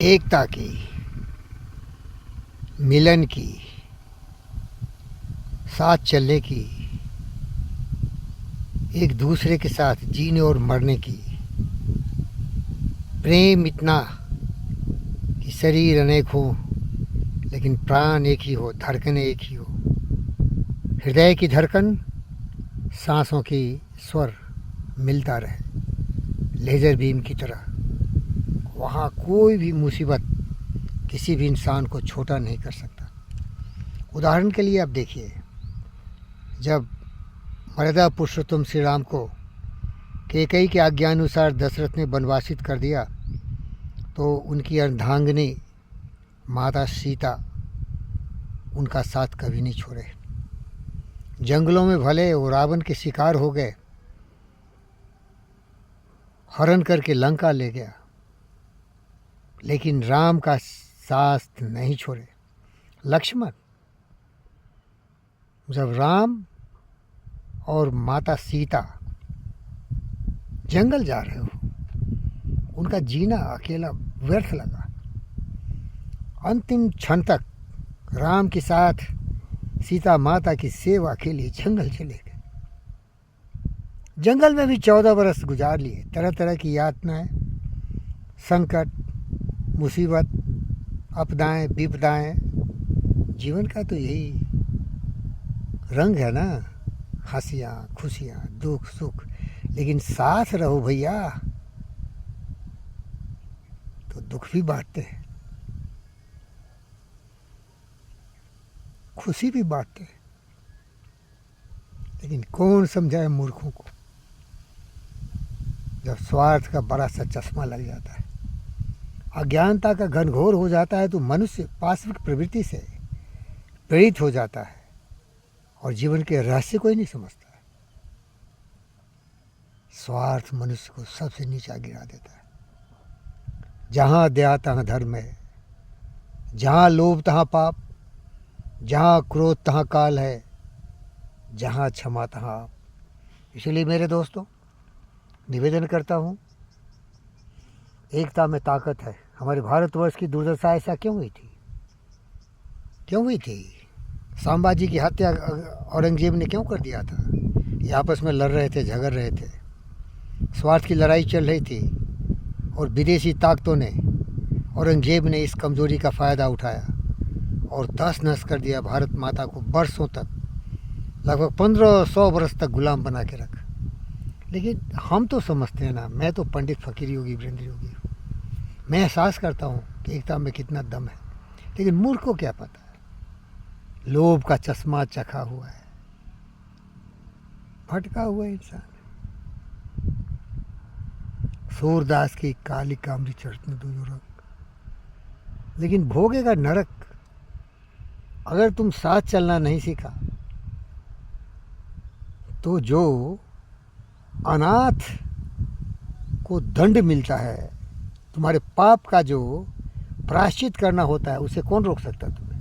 एकता की, मिलन की, साथ चलने की, एक दूसरे के साथ जीने और मरने की। प्रेम इतना कि शरीर अनेक हो लेकिन प्राण एक ही हो, धड़कनें एक ही हो। हृदय की धड़कन, सांसों की स्वर मिलता रहे लेज़र बीम की तरह। वहाँ कोई भी मुसीबत किसी भी इंसान को छोटा नहीं कर सकता। उदाहरण के लिए आप देखिए, जब मर्यादा पुरुषोत्तम श्री राम को कैकेयी के आज्ञानुसार दशरथ ने वनवासित कर दिया तो उनकी अर्धांगिनी माता सीता उनका साथ कभी नहीं छोड़े। जंगलों में भले वो रावण के शिकार हो गए, हरण करके लंका ले गया, लेकिन राम का साथ नहीं छोड़े। लक्ष्मण, जब राम और माता सीता जंगल जा रहे हो, उनका जीना अकेला व्यर्थ लगा। अंतिम क्षण तक राम के साथ सीता माता की सेवा के लिए जंगल चले गए। जंगल में भी 14 बरस गुजार लिए, तरह तरह की यातनाएं, संकट, मुसीबत, आपदाएं, विपदाएं। जीवन का तो यही रंग है ना, हंसियाँ, खुशियाँ, दुख, सुख। लेकिन साथ रहो भैया तो दुख भी बांटते हैं, खुशी भी बांटते हैं। लेकिन कौन समझाए मूर्खों को, जब स्वार्थ का बड़ा सा चश्मा लग जाता है, अज्ञानता का घनघोर हो जाता है, तो मनुष्य पाश्विक प्रवृत्ति से प्रेरित हो जाता है और जीवन के रहस्य को ही नहीं समझता है। स्वार्थ मनुष्य को सबसे नीचा गिरा देता है। जहाँ दया तहाँ धर्म है, जहाँ लोभ तहाँ पाप, जहाँ क्रोध तहाँ काल है, जहाँ क्षमा तहाँ आप। इसलिए मेरे दोस्तों, निवेदन करता हूँ, एकता में ताकत है। हमारे भारतवर्ष की दुर्दशा ऐसा क्यों हुई थी? क्यों हुई थी? संभाजी की हत्या औरंगजेब ने क्यों कर दिया था? ये आपस में लड़ रहे थे, झगड़ रहे थे, स्वार्थ की लड़ाई चल रही थी और विदेशी ताकतों ने, औरंगजेब ने इस कमज़ोरी का फ़ायदा उठाया और तहस नहस कर दिया भारत माता को। बरसों तक, लगभग 1500 वर्ष तक गुलाम बना के रखा। लेकिन हम तो समझते हैं ना, मैं तो पंडित फकीर योगी वीरेंद्र योगी हूँ, मैं एहसास करता हूँ कि एकता में कितना दम है। लेकिन मूर्ख को क्या पता है, लोभ का चश्मा चखा हुआ है, भटका हुआ इंसान। सूरदास की काली कामरी चढ़ने दो जो रंग, लेकिन भोगेगा नरक अगर तुम साथ चलना नहीं सीखा। तो जो अनाथ को दंड मिलता है, तुम्हारे पाप का जो प्रायश्चित करना होता है, उसे कौन रोक सकता तुम्हें?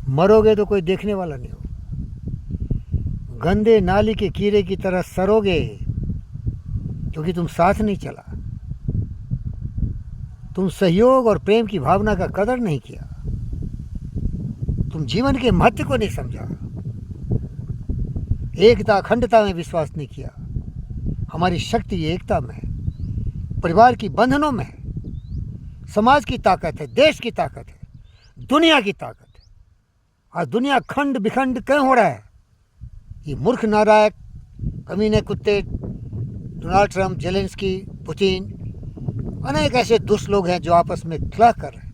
मरोगे तो कोई देखने वाला नहीं हो, गंदे नाली के कीड़े की तरह सरोगे, क्योंकि तुम साथ नहीं चला, तुम सहयोग और प्रेम की भावना का कदर नहीं किया, तुम जीवन के महत्व को नहीं समझा, एकता अखंडता में विश्वास नहीं किया। हमारी शक्ति एकता में है, परिवार की बंधनों में है, समाज की ताकत है, देश की ताकत है, दुनिया की ताकत है। आज दुनिया खंड बिखंड क्यों हो रहा है? ये मूर्ख नालायक कमीने कुत्ते डोनाल्ड ट्रंप, जेलेंस्की, पुतिन, अनेक ऐसे दुष्ट लोग हैं जो आपस में कलह कर रहे हैं।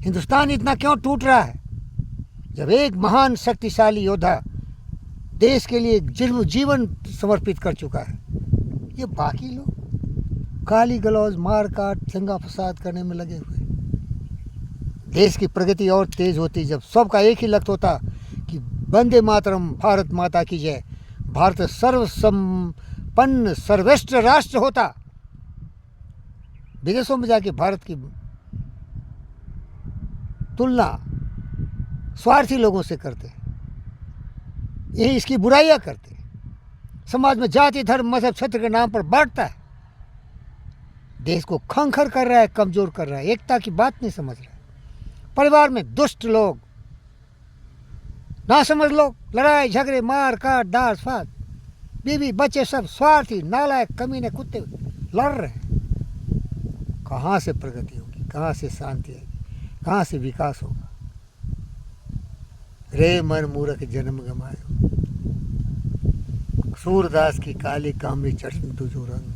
हिंदुस्तान इतना क्यों टूट रहा है? जब एक महान शक्तिशाली योद्धा देश के लिए जीवन समर्पित कर चुका है, ये बाकी लोग गाली गलौज, मार काट, दंगा फसाद करने में लगे हुए। देश की प्रगति और तेज होती जब सबका एक ही लक्ष्य होता कि वंदे मातरम, भारत माता की जय, भारत सर्वसंपन्न सर्वश्रेष्ठ राष्ट्र होता। विदेशों में जाके भारत की तुलना स्वार्थी लोगों से करते, यही इसकी बुराइयां करते। समाज में जाति, धर्म, मजहब, क्षेत्र के नाम पर बांटता है। देश को खंखर कर रहा है, कमज़ोर कर रहा है, एकता की बात नहीं समझ रहा है। परिवार में दुष्ट लोग, ना समझ लोग, लड़ाई झगड़े, मार काट, डांट फाट, बीवी बच्चे सब स्वार्थी, नालायक, कमीने, कुत्ते लड़ रहे हैं। कहाँ से प्रगति होगी, कहाँ से शांति आएगी, कहाँ से विकास होगा? रे मन मूर्ख जन्म गमायो, सूरदास की काली कामरी चढ़न तुझो रंग,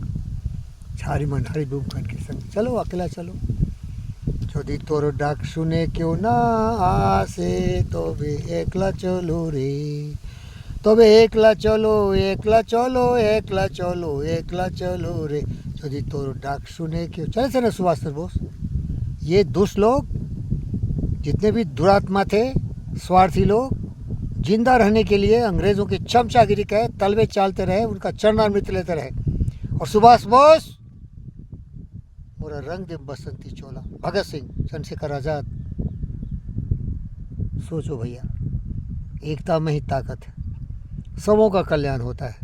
छारी मन हरि बुमखन के संग। चलो अकेला चलो, যদি তোর ডাক শুনে কেউ না আসে, তবে একলা চলো রে, তবে একলা চলো, একলা চলো, একলা চলো, একলা চলো রে, যদি তোর ডাक सुने क्यों। चले थे ना सुभाष चंद्र बोस। ये दुष्ट लोग, जितने भी दुरात्मा थे, स्वार्थी लोग, जिंदा रहने के लिए अंग्रेज़ों की चमचागिरी के तलवे चालते रहे, उनका चरणामृत लेते रहे। और सुभाष बोस मोरा रंग दे बसंती चोला, भगत सिंह, चंद्रशेखर आज़ाद। सोचो भैया, एकता में ही ताकत है, सबों का कल्याण होता है।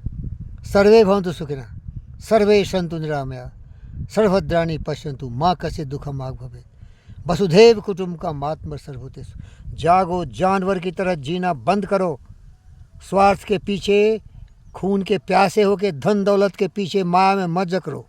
सर्वे भवन्तु सुखिनः, सर्वे सन्तु निरामया, सर्वभद्राणि पश्यन्तु मा कश्चित् दुःखं मा भवेत्, वसुधैव कुटुम्बकम् मातृ सर्वभूतेषु। जागो, जानवर की तरह जीना बंद करो। स्वार्थ के पीछे, खून के प्यासे होके, धन दौलत के पीछे माया में मत जकरो।